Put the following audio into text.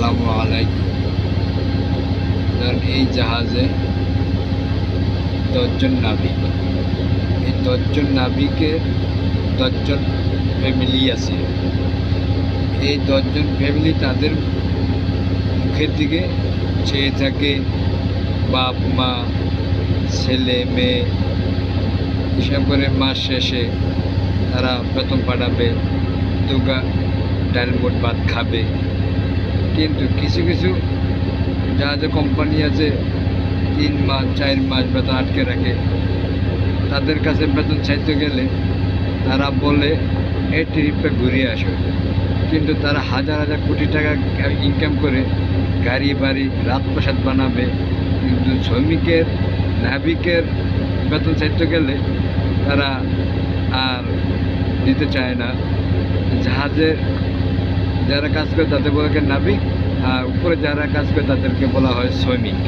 আসসালামু আলাইকুম। ধরেন এই জাহাজে 10 জন নাবিক। এই 10 জন নাবিকে 10 জন ফ্যামিলি আছে। এই 10 জন ফ্যামিলি তাদের মুখের দিকে চেয়ে থাকে। বাপ মা, ছেলে মেয়ে, হিসাব করে মাস শেষে তারা বেতন পাঠাবে, দুগা ডাল বোট ভাত খাবে। কিন্তু কিছু কিছু জাহাজের কোম্পানি আছে 3 মাস 4 মাস বেতন আটকে রাখে। তাদের কাছে বেতন চাইতে গেলে তারা বলে এই ট্রিপে ঘুরে আসো, কিন্তু তারা হাজার হাজার কোটি টাকা ইনকাম করে গাড়ি বাড়ি রাজপ্রাসাদ বানাবে। কিন্তু শ্রমিকের নাবিকের বেতন চাইতে গেলে তারা আর দিতে চায় না। জাহাজে যারা কাজ করে তাদের বলা হয় নাবিক, আর উপরে যারা কাজ করে তাদেরকে বলা হয় শ্রমিক।